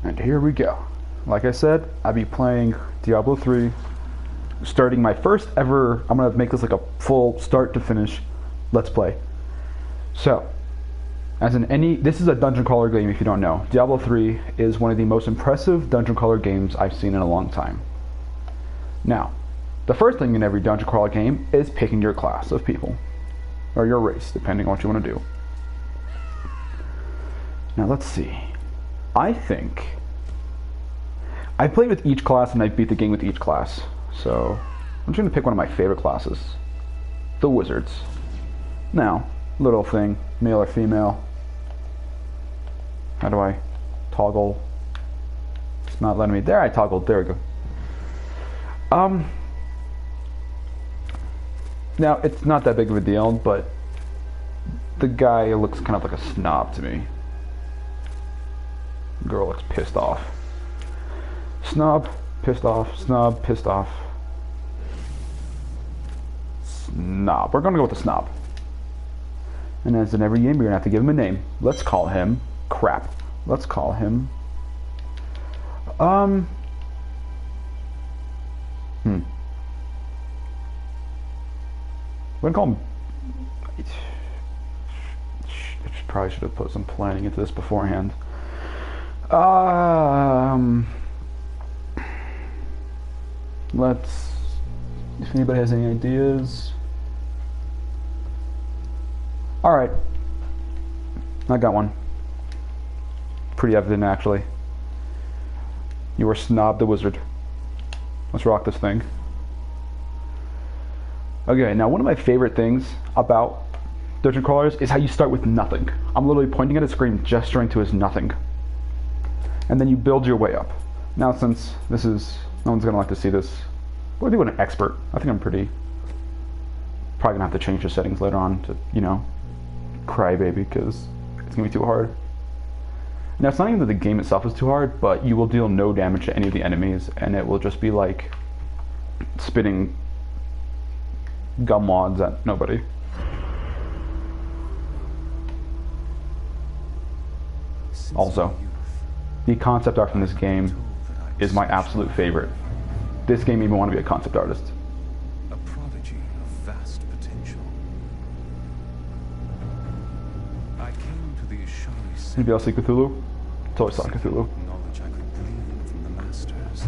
And here we go. Like I said, I'll be playing Diablo 3, starting my first ever, I'm going to make this like a full start to finish Let's Play. So, as in this is a dungeon crawler game if you don't know. Diablo 3 is one of the most impressive dungeon crawler games I've seen in a long time. Now, the first thing in every dungeon crawler game is picking your class of people. Or your race, depending on what you want to do. Now let's see. I think I played with each class and I beat the game with each class. So I'm just going to pick one of my favorite classes. The Wizards. Now, little thing, male or female. How do I toggle? It's not letting me. There, I toggled. There we go. Now, it's not that big of a deal, but the guy looks kind of like a snob to me. Girl looks pissed off. Snob, pissed off, snob, pissed off. Snob. We're gonna go with the snob. And as in every game, you're gonna have to give him a name. Let's call him crap. Let's call him we're gonna call him. Probably should have put some planning into this beforehand. Let's. If anybody has any ideas. All right, I got one. Pretty evident, actually. You are Snob the Wizard. Let's rock this thing. Okay, now one of my favorite things about dungeon crawlers is how you start with nothing. I'm literally pointing at a screen, gesturing to his nothing. And then you build your way up. Now since this is, no one's gonna like to see this, we'll do an expert. I think I'm probably gonna have to change the settings later on to, you know, crybaby, because it's gonna be too hard. Now it's not even that the game itself is too hard, but you will deal no damage to any of the enemies, and it will just be like spitting gum wads at nobody. Also, the concept art from this game is my absolute favorite. This game made me want to be a concept artist. A prodigy of vast potential. I came to the Ashari. Anybody else see Cthulhu? Totally saw Cthulhu. Knowledge I could glean from the masters,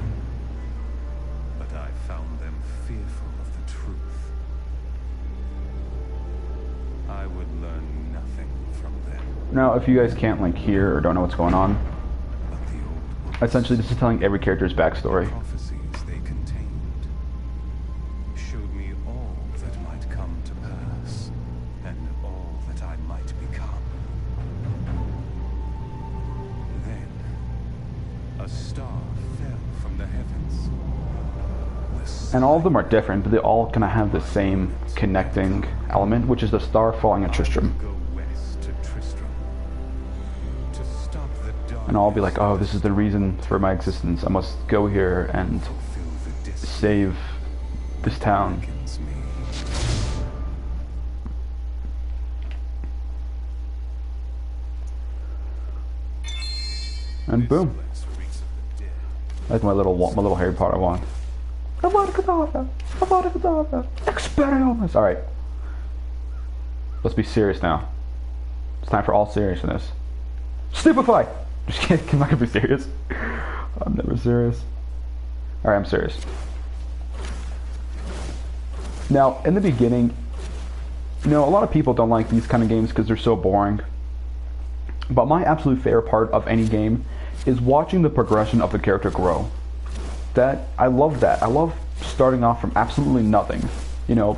but I found them fearful of the truth. I would learn nothing from them. Now, if you guys can't like hear or don't know what's going on, But the old ones, essentially this is telling every character's backstory. prophecies they contained showed me all that might come to pass, and all that I might become. Then a star fell from the heavens. And all of them are different, but they all kind of have the same connecting element, which is the star falling at Tristram. Go west to Tristram to stop the dark. And I'll be like, oh, this is the reason for my existence. I must go here and save this town. And boom. That's my little Harry Potter wand. Expelliarmus. Alright. Let's be serious now. It's time for all seriousness. Stupefy! Just kidding, I'm not gonna be serious. I'm never serious. Alright, I'm serious. Now, in the beginning, you know, a lot of people don't like these kind of games because they're so boring. But my absolute favorite part of any game is watching the progression of the character grow. I love that. I love starting off from absolutely nothing. You know,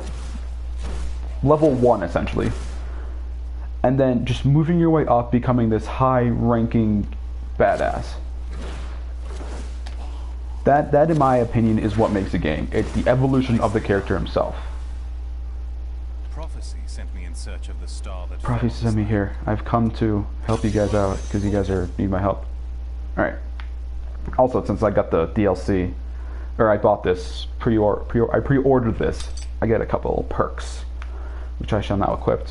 level 1 essentially. And then just moving your way up, becoming this high-ranking badass. That, in my opinion, is what makes a game. It's the evolution of the character himself. Prophecy sent me in search of the star that Prophecy sent me here. I've come to help you guys out because you guys need my help. Alright. Also, since I got the DLC, or I bought this, I pre-ordered this, I get a couple perks, which I shall now equip.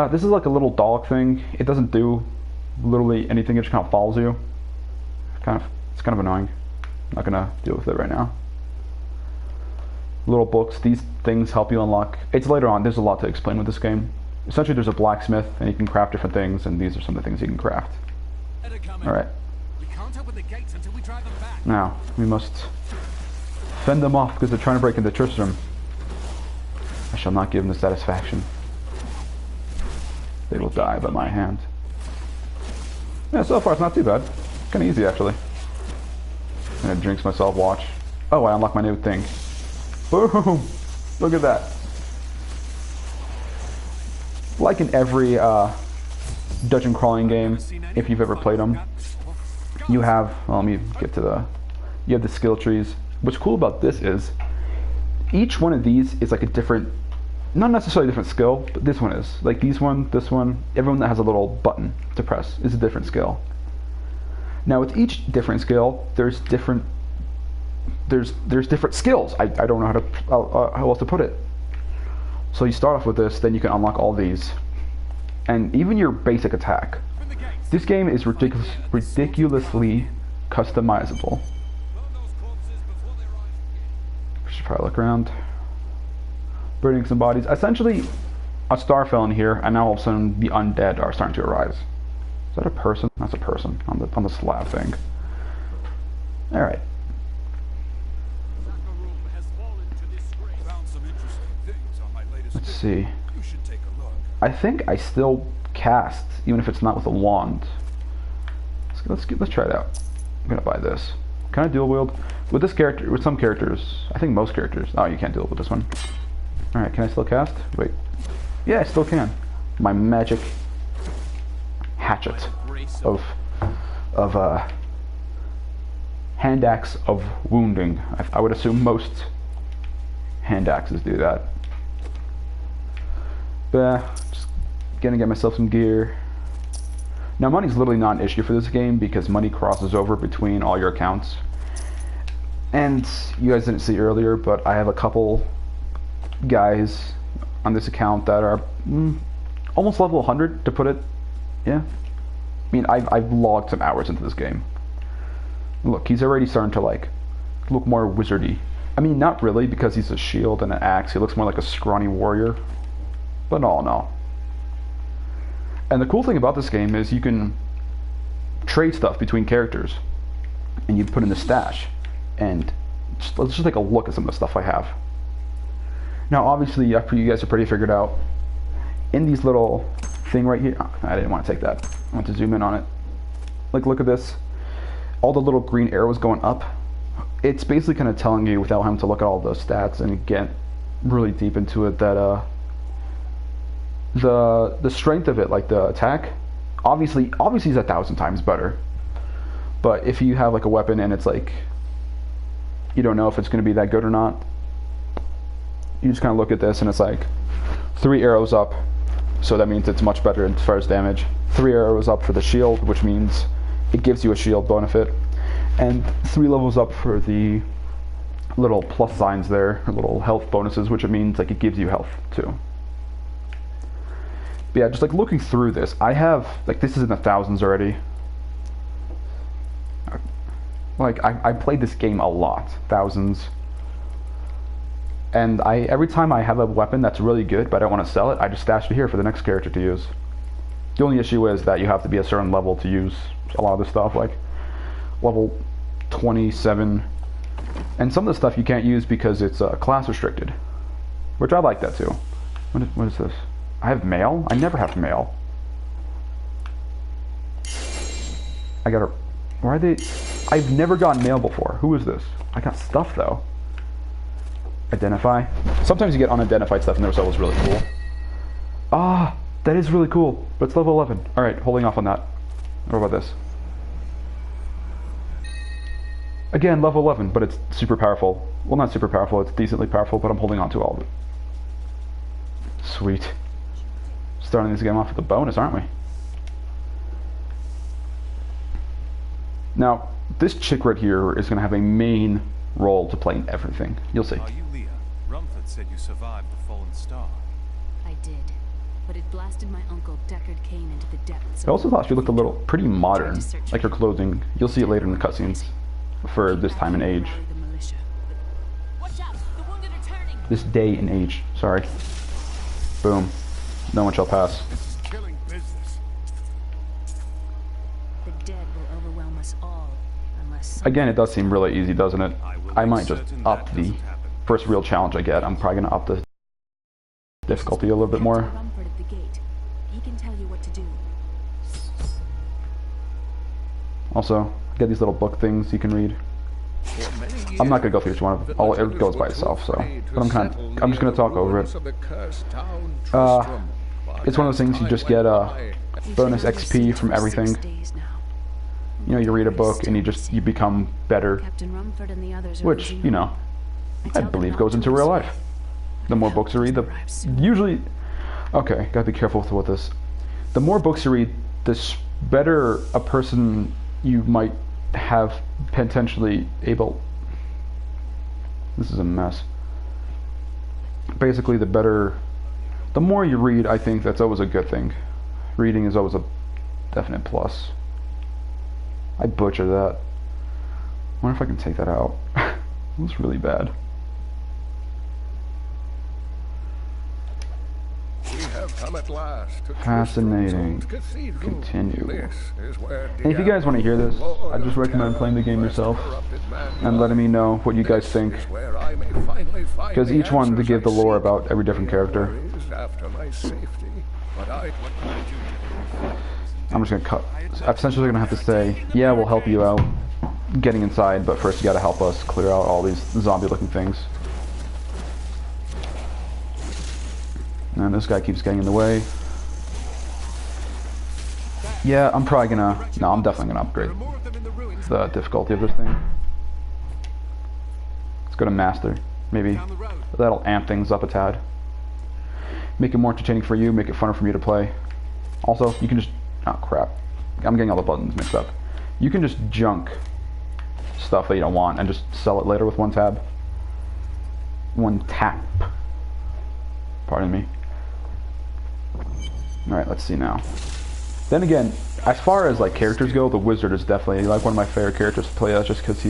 This is like a little dog thing. It doesn't do literally anything that just kind of follows you. It's kind of annoying. I'm not gonna deal with it right now. Little books. These things help you unlock. It's later on. There's a lot to explain with this game. Essentially, there's a blacksmith, and you can craft different things, and these are some of the things you can craft. All right. We can't open the gates until we drive them back. Now we must fend them off because they're trying to break into Tristram. I shall not give them the satisfaction. They will die by my hand. Yeah, so far it's not too bad. Kind of easy actually. I'm gonna drinks myself. Watch. Oh, I unlocked my new thing. Boom! Look at that. Like in every dungeon crawling game, if you've ever played them, you have, well, let me get to you have the skill trees. What's cool about this is, each one of these is like a different, not necessarily a different skill, but this one is. Like this one, everyone that has a little button to press is a different skill. Now with each different skill, there's different skills. I don't know how else to put it. So you start off with this, then you can unlock all these, and even your basic attack. This game is ridiculously customizable. We should probably look around. Burning some bodies. Essentially, a star fell in here, and now all of a sudden the undead are starting to arise. Is that a person? That's a person on the slab thing. All right. Let's see. I think I still cast, even if it's not with a wand. Let's try it out. I'm gonna buy this. Can I dual wield with this character? With some characters, I think most characters. Oh, you can't dual with this one. All right, can I still cast? Wait. Yeah, I still can. My magic hatchet of hand axe of wounding. I would assume most hand axes do that. But just gonna get myself some gear. Now money's literally not an issue for this game because money crosses over between all your accounts. And you guys didn't see earlier, but I have a couple guys on this account that are almost level 100 to put it. Yeah. I mean, I've logged some hours into this game. Look, he's already starting to like look more wizardy. I mean, not really, because he's a shield and an axe. He looks more like a scrawny warrior. But all in all. And the cool thing about this game is you can trade stuff between characters. And you put in the stash. And let's just take a look at some of the stuff I have. Now, obviously, after you guys are pretty figured out, in these little thing right here, I didn't want to take that. I want to zoom in on it. Like, look at this. All the little green arrows going up. It's basically kind of telling you, without having to look at all those stats and get really deep into it, that the strength of it, like the attack, obviously is 1,000 times better. But if you have like a weapon and it's like you don't know if it's going to be that good or not, you just kind of look at this and it's like 3 arrows up, so that means it's much better as far as damage. 3 arrows up for the shield, which means it gives you a shield benefit, and 3 levels up for the little plus signs there, or little health bonuses, which it means like it gives you health too. But yeah, just like looking through this, I have like this is in the thousands already. Like I played this game a lot, thousands. And every time I have a weapon that's really good but I don't want to sell it, I just stash it here for the next character to use. The only issue is that you have to be a certain level to use a lot of this stuff, like level 27. And some of the stuff you can't use because it's class restricted, which I like that too. What is this? I have mail? I never have mail. I gotta... Why are they... I've never gotten mail before. Who is this? I got stuff though. Identify. Sometimes you get unidentified stuff and that was really cool. Ah, that is really cool. But it's level 11. Alright, holding off on that. What about this? Again, level 11, but it's super powerful. Well, not super powerful, it's decently powerful, but I'm holding on to all of it. Sweet. Starting this game off with a bonus, aren't we? Now, this chick right here is going to have a main role to play in everything. You'll see. Are you Leah? Rumford said you survived the fallen star. I did. but it blasted my uncle Deckard Cain into the depths. I also thought she looked a little pretty modern, like her clothing. You'll see it later in the cutscenes for this time and age. Watch out! The wounded are turning. This day and age. Sorry. Boom. No one shall pass. This is killing business. The dead will overwhelm us all, unless. Again, it does seem really easy, doesn't it? will I make might just certain up that the doesn't happen. first real challenge I get. I'm probably gonna up the difficulty a little bit more. Rumford at the gate. He can tell you what to do. Also, get these little book things you can read. I'm not gonna go through each one of them. It goes by itself, so. But I'm just gonna talk over it. It's one of those things you just get bonus XP from everything. You know, you read a book and you become better, Captain Rumford and the others are which, losing you know, I believe goes into real life. The more books you read, the usually, okay, gotta be careful with this. The more books you read, the better a person you might have potentially able. This is a mess. Basically, the more you read, I think that's always a good thing. Reading is always a definite plus. I butchered that. Wonder if I can take that out. It was really bad. We have come at last to Fascinating. Cathedral. Continue. This is where And if you guys want to hear this, I just recommend playing the game yourself and letting me know what you guys think. Because each one to give the lore about every different character. After my safety, but I'm just gonna cut. I'm essentially gonna have to say, yeah, we'll help you out getting inside, but first you gotta help us clear out all these zombie-looking things. And this guy keeps getting in the way. Yeah, I'm probably gonna. No, I'm definitely gonna upgrade More of them in the ruins. the difficulty of this thing. Let's go to master. Maybe Down the road. that'll amp things up a tad. Make it more entertaining for you, make it funner for me to play. Also, you can just, oh crap, I'm getting all the buttons mixed up. You can just junk stuff that you don't want and just sell it later with one tab. One tap. Pardon me. Alright, let's see now. Then again, as far as like characters go, the wizard is definitely like one of my favorite characters to play as, just because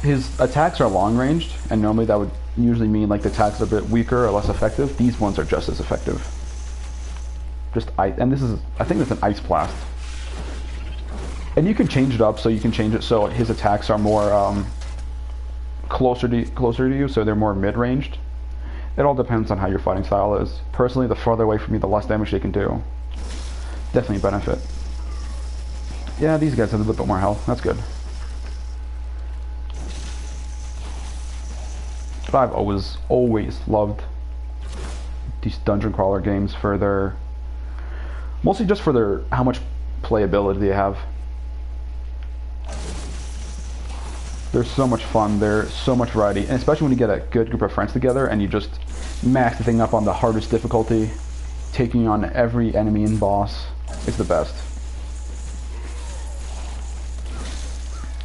his attacks are long ranged, and normally that would usually mean like the attacks are a bit weaker or less effective. These ones are just as effective. Just and this is, I think it's an ice blast. And you can change it up, so you can change it so his attacks are more closer to you, so they're more mid-ranged. It all depends on how your fighting style is. Personally, the farther away from me, the less damage they can do. Definitely a benefit. Yeah, these guys have a little bit more health. That's good. But I've always loved these dungeon crawler games for their, mostly just for their, how much playability they have. There's so much fun, there's so much variety, and especially when you get a good group of friends together and you just max the thing up on the hardest difficulty, taking on every enemy and boss. It's the best.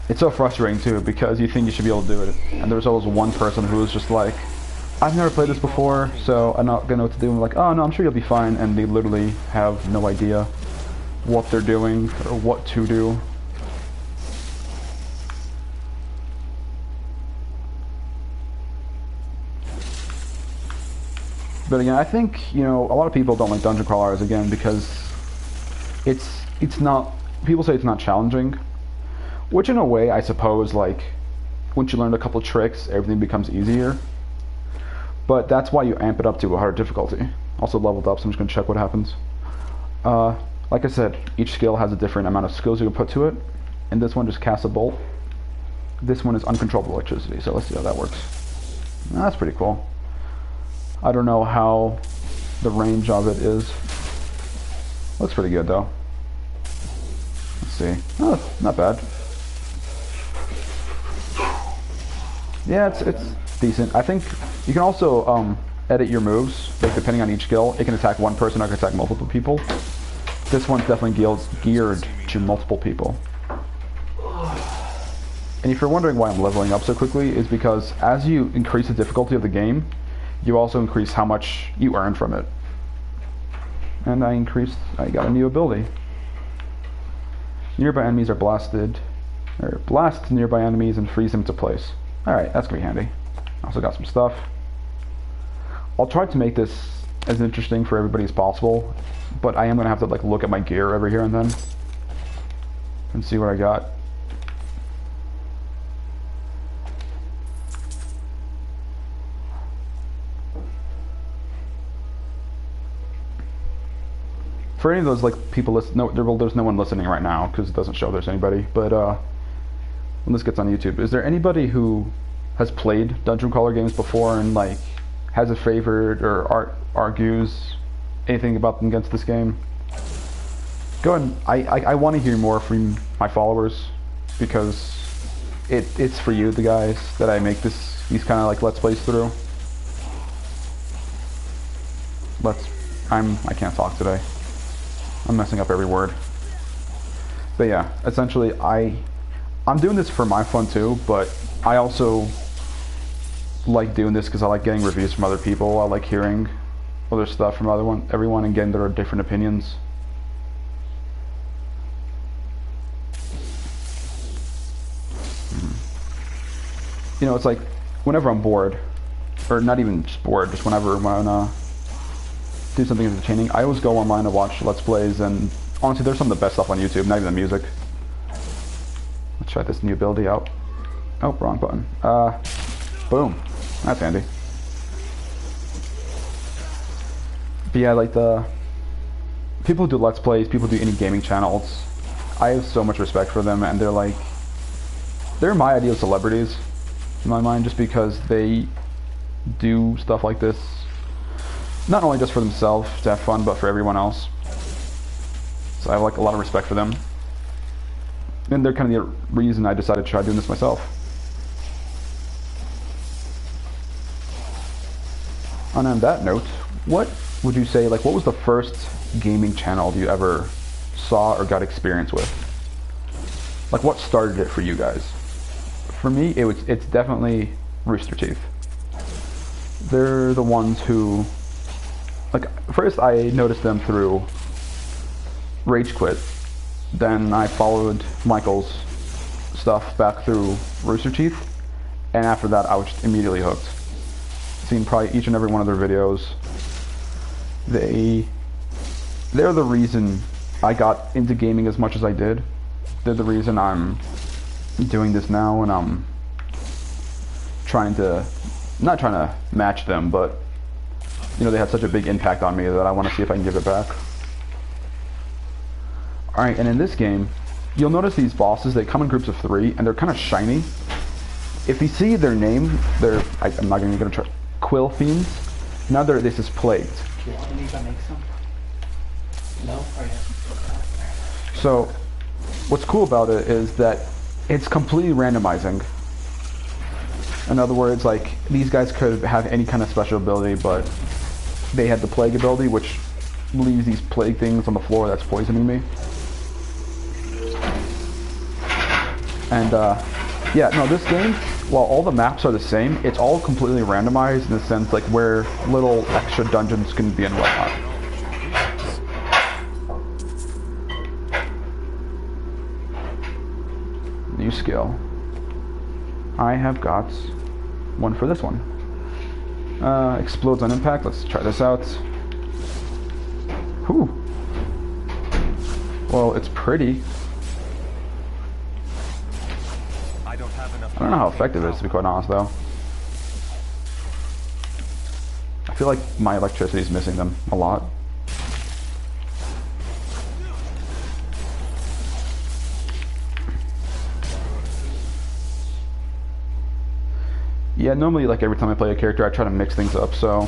It's so frustrating too, because you think you should be able to do it, and there's always one person who is just like, I've never played this before, so I'm not gonna know what to do. I'm like, oh no, I'm sure you'll be fine, and they literally have no idea what they're doing or what to do. But again, I think, you know, a lot of people don't like dungeon crawlers again because it's not, people say it's not challenging, which in a way, I suppose, like, once you learn a couple tricks, everything becomes easier. But that's why you amp it up to a harder difficulty. Also leveled up, so I'm just gonna check what happens. Like I said, each skill has a different amount of skills you can put to it, and this one just casts a bolt. This one is uncontrollable electricity, so let's see how that works. That's pretty cool. I don't know how the range of it is. Looks pretty good though. Let's see. Oh, not bad. Yeah, it's decent. I think you can also edit your moves, like depending on each skill. It can attack one person or it can attack multiple people. This one's definitely geared to multiple people. And if you're wondering why I'm leveling up so quickly, is because as you increase the difficulty of the game, you also increase how much you earn from it. And I got a new ability. Nearby enemies are blasted, or blast nearby enemies and freeze them to place. Alright, that's gonna be handy. Also got some stuff. I'll try to make this as interesting for everybody as possible, but I am gonna have to like look at my gear every here and then and see what I got. For any of those like people listen, there's no one listening right now because it doesn't show there's anybody. But when this gets on YouTube, is there anybody who has played dungeon crawler games before and like has a favorite or argues anything about them against this game? Go ahead. I want to hear more from my followers because it's for you, the guys that I make these kind of like let's plays through. I can't talk today. I'm messing up every word. But yeah, essentially I'm doing this for my fun too, but I also like doing this because I like getting reviews from other people. I like hearing other stuff from everyone and getting their different opinions. You know, it's like whenever I'm bored, or not even just bored, just whenever I wanna do something entertaining, I always go online to watch Let's Plays, and honestly, there's some of the best stuff on YouTube, not even the music. Let's try this new ability out. Oh, wrong button. Boom. That's handy. But yeah, like the people who do Let's Plays, people who do any gaming channels, I have so much respect for them, and they're my ideal celebrities in my mind, just because they do stuff like this not only just for themselves to have fun, but for everyone else. So I have like a lot of respect for them, and they're kind of the reason I decided to try doing this myself. And on that note, what would you say, like, what was the first gaming channel you ever saw or got experience with? Like, what started it for you guys? For me, it's definitely Rooster Teeth. They're the ones who, like, first I noticed them through Rage Quit. Then I followed Michael's stuff back through Rooster Teeth, and after that I was just immediately hooked. Seen probably each and every one of their videos. They're the reason I got into gaming as much as I did. They're the reason I'm doing this now, and I'm not trying to match them, but you know, they had such a big impact on me that I want to see if I can give it back. Alright, and in this game, you'll notice these bosses, they come in groups of 3, and they're kind of shiny. If you see their name, I'm not even going to try, Quill Fiends. Now this is Plagued. Do you want me to make some? No? Or yeah. So, what's cool about it is that it's completely randomizing. In other words, like, these guys could have any kind of special ability, but they had the Plague ability, which leaves these plague things on the floor that's poisoning me. And yeah, no, this game, while all the maps are the same, it's all completely randomized in the sense like where little extra dungeons can be and whatnot. New skill. I have got one for this one. Explodes on impact. Let's try this out. Whew. Well, it's pretty. I don't know how effective it is, to be quite honest, though. I feel like my electricity is missing them a lot. Yeah, normally, like, every time I play a character, I try to mix things up, so...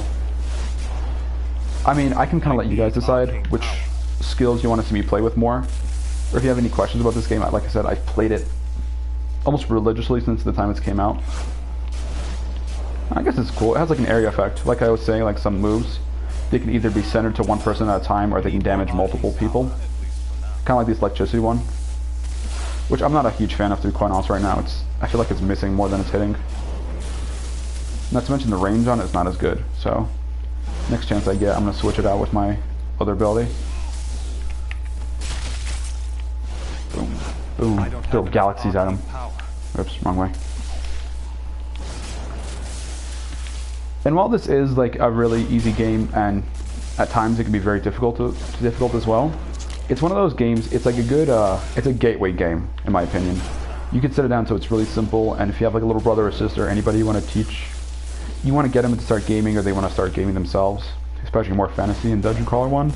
I mean, I can kind of let you guys decide which skills you want to see me play with more. Or if you have any questions about this game, like I said, I've played it almost religiously since the time it came out. I guess it's cool. It has like an area effect. Like I was saying, like some moves, they can either be centered to one person at a time, or they can damage multiple people. Kind of like this electricity one, which I'm not a huge fan of, to be quite honest right now. I feel like it's missing more than it's hitting. Not to mention the range on it is not as good, so next chance I get, I'm going to switch it out with my other ability. Boom. Boom. Throw galaxies at him. Oops, wrong way. And while this is like a really easy game, and at times it can be very difficult as well, it's one of those games. It's like a good, it's a gateway game in my opinion. You can set it down so it's really simple, and if you have like a little brother or sister, anybody you want to teach, you want to get them to start gaming, or they want to start gaming themselves, especially more fantasy and dungeon crawler one,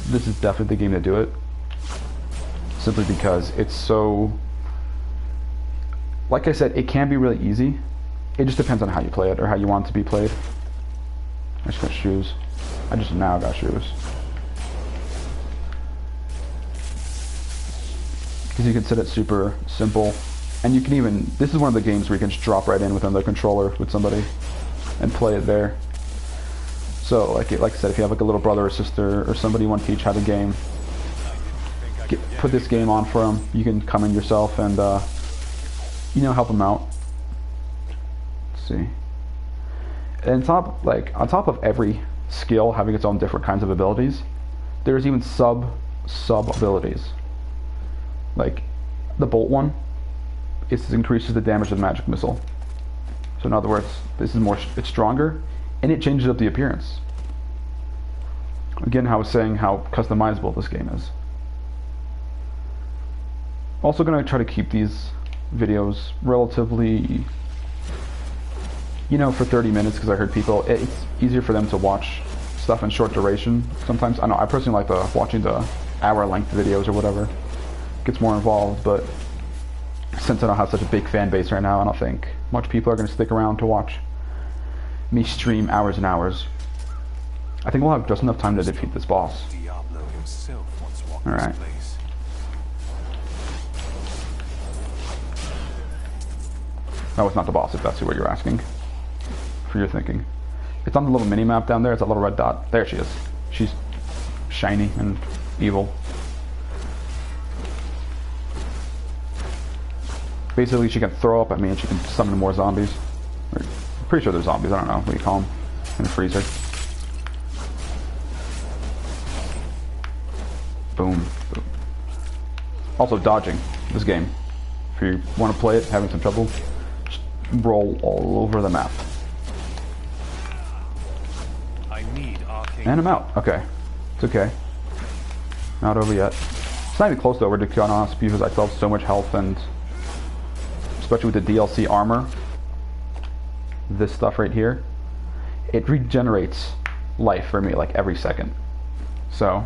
this is definitely the game to do it. Simply because it's so, like I said, it can be really easy. It just depends on how you play it, or how you want it to be played. I just got shoes. I just now got shoes. Because you can set it super simple, and you can even, this is one of the games where you can just drop right in with another controller with somebody and play it there. So like I said, if you have like a little brother or sister or somebody you want to teach how to game, put this game on for them. You can come in yourself and you know, help them out. Let's see. And on top of every skill having its own different kinds of abilities, there's even sub abilities. Like the bolt one, it increases the damage of the magic missile. So in other words, this is it's stronger, and it changes up the appearance. Again, I was saying how customizable this game is. Also going to try to keep these videos relatively, you know, for 30 minutes, because I heard people, it's easier for them to watch stuff in short duration. Sometimes, I know, I personally like watching the hour-length videos or whatever. Gets more involved, but since I don't have such a big fan base right now, I don't think much people are going to stick around to watch me stream hours and hours. I think we'll have just enough time to defeat this boss. Diablo himself once walked All right. this place. No, it's not the boss, if that's what you're asking. For your thinking. It's on the little mini-map down there. It's a little red dot. There she is. She's shiny and evil. Basically, she can throw up at me and she can summon more zombies. I'm pretty sure they're zombies. I don't know what you call them in the freezer. Boom. Boom. Also, dodging this game. If you want to play it, having some trouble, just roll all over the map. I need arcane. And I'm out. Okay. It's okay. Not over yet. It's not even close to over, to be honest, because I still have so much health, and especially with the DLC armor, this stuff right here, it regenerates life for me like every second. So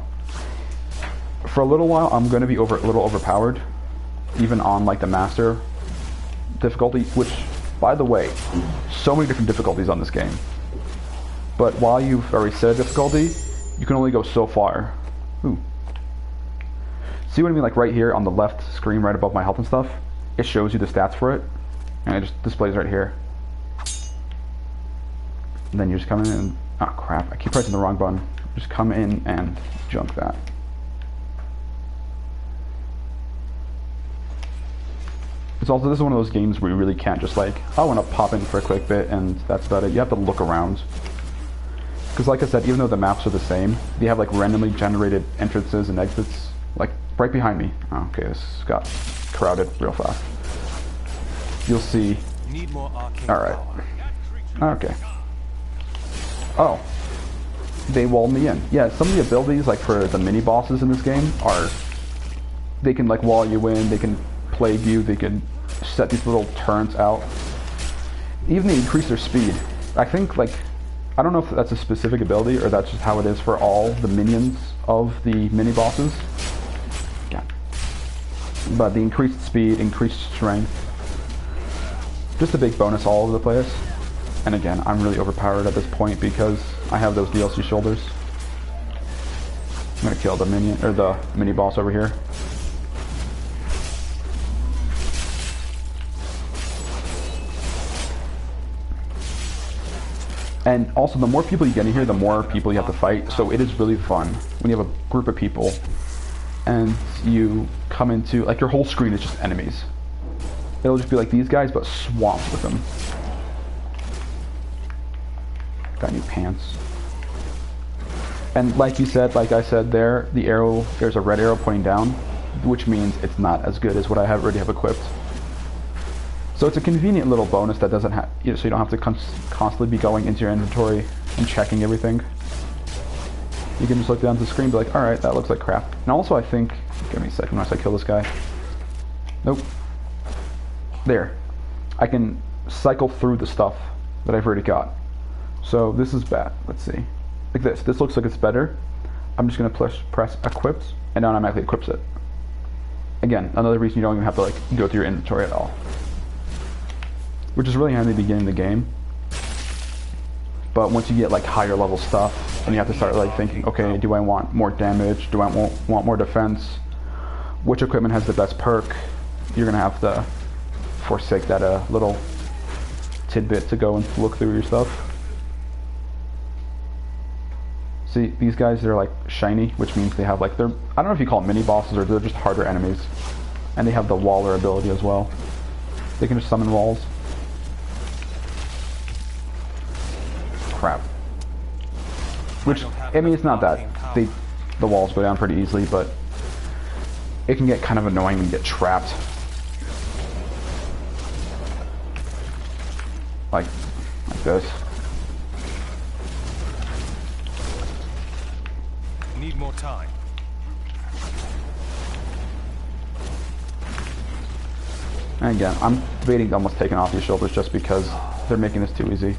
for a little while I'm going to be a little overpowered, even on like the master difficulty, which, by the way, so many different difficulties on this game. But while you've already set a difficulty, you can only go so far. Ooh. See what I mean? Like right here on the left screen, right above my health and stuff, it shows you the stats for it, and it just displays right here. And then you just come in and, oh crap, I keep pressing the wrong button. Just come in and junk that. It's also, this is one of those games where you really can't just like, I want to pop in for a quick bit and that's about it. You have to look around. Because like I said, even though the maps are the same, they have like randomly generated entrances and exits, like right behind me. Oh, okay, this got crowded real fast. You'll see. Need more arcane Alright. power. Okay. Oh. They walled me in. Yeah, some of the abilities, like for the mini bosses in this game, are, they can like wall you in, they can plague you, they can set these little turrets out. Even they increase their speed. I think like, I don't know if that's a specific ability or that's just how it is for all the minions of the mini bosses. Yeah. But the increased speed, increased strength, just a big bonus all over the place. And again, I'm really overpowered at this point because I have those DLC shoulders. I'm gonna kill the minion, or the mini boss over here. And also, the more people you get in here, the more people you have to fight. So it is really fun when you have a group of people and you come into, like, your whole screen is just enemies. It'll just be like these guys, but swamped with them. Got new pants. And like you said, like I said there, there's a red arrow pointing down, which means it's not as good as what I already have equipped. So it's a convenient little bonus that doesn't have, so you don't have to constantly be going into your inventory and checking everything. You can just look down at the screen and be like, alright, that looks like crap. And also I think, give me a second once I kill this guy. Nope. There. I can cycle through the stuff that I've already got. So this is bad. Let's see. Like this. This looks like it's better. I'm just going to press equipped, and it automatically equips it. Again, another reason you don't even have to like go through your inventory at all. Which is really handy at the beginning of the game. But once you get like higher level stuff, and you have to start like thinking, okay, do I want more damage? Do I want more defense? Which equipment has the best perk? You're going to have to forsake that little tidbit to go and look through your stuff. See, these guys, they're like shiny, which means they have like, I don't know if you call them mini bosses or they're just harder enemies. And they have the waller ability as well. They can just summon walls. Crap. Which, I mean, it's not that. The walls go down pretty easily, but it can get kind of annoying when you get trapped. Like this. Need more time. And again, I'm debating almost taking off these shoulders just because they're making this too easy.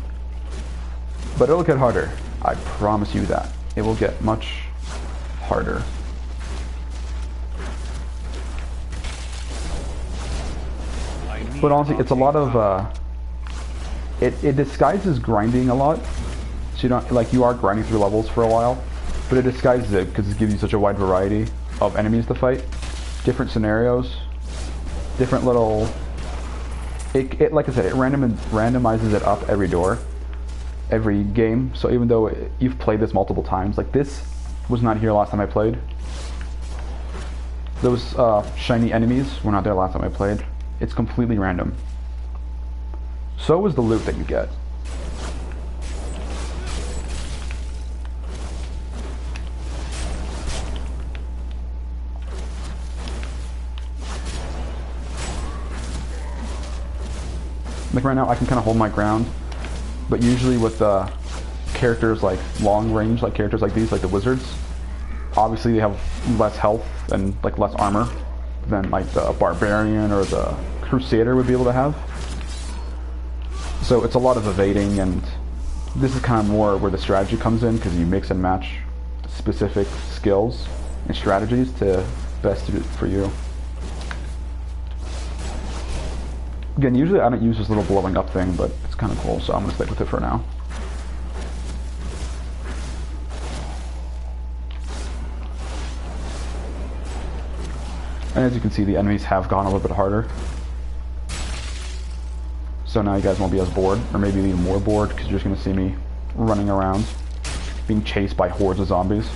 But it'll get harder. I promise you that. It will get much harder. But honestly, it's a lot of it disguises grinding a lot. So you don't, like, you are grinding through levels for a while, but it disguises it because it gives you such a wide variety of enemies to fight, different scenarios, different little. It like I said, it randomizes it up every game. So even though you've played this multiple times, like this was not here last time I played. Those shiny enemies were not there last time I played. It's completely random. So is the loot that you get. Like right now I can kind of hold my ground, but usually with characters like long range, like characters like these, like the wizards, obviously they have less health and like less armor than like the barbarian or the crusader would be able to have. So it's a lot of evading, and this is kind of more where the strategy comes in, because you mix and match specific skills and strategies to best suit it for you. Again, usually I don't use this little blowing up thing, but it's kind of cool, so I'm going to stick with it for now. And as you can see, the enemies have gone a little bit harder. So now you guys won't be as bored, or maybe even more bored, because you're just going to see me running around, being chased by hordes of zombies.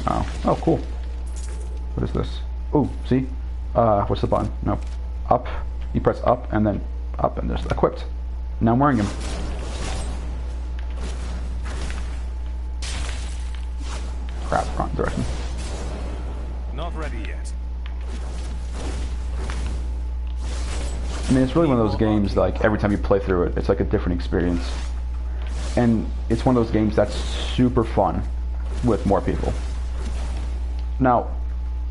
Oh, cool. What is this? Oh, see? What's the button? No. Up. You press up, and then up, and there's equipped. Now I'm wearing him. Crap, wrong direction. Not ready yet. I mean, it's really one of those games, like, every time you play through it, it's like a different experience. And it's one of those games that's super fun with more people. Now,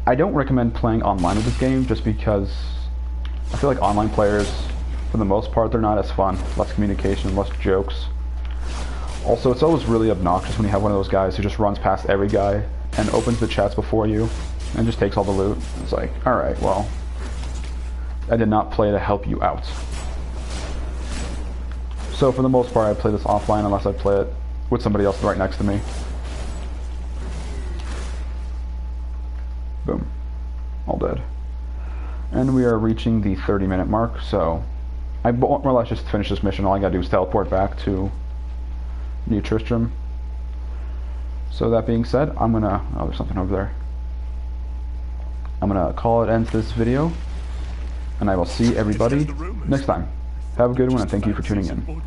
I don't recommend playing online with this game just because I feel like online players, for the most part, they're not as fun. Less communication, less jokes. Also, it's always really obnoxious when you have one of those guys who just runs past every guy and opens the chest before you and just takes all the loot. It's like, alright, well, I did not play to help you out. So for the most part, I play this offline unless I play it with somebody else right next to me. Boom. All dead. And we are reaching the 30-minute mark, so I more or less just finished this mission. All I gotta do is teleport back to New Tristram. So that being said, I'm gonna... Oh, there's something over there. I'm gonna call it ends this video, and I will see everybody next time. Have a good one, and thank you for tuning in.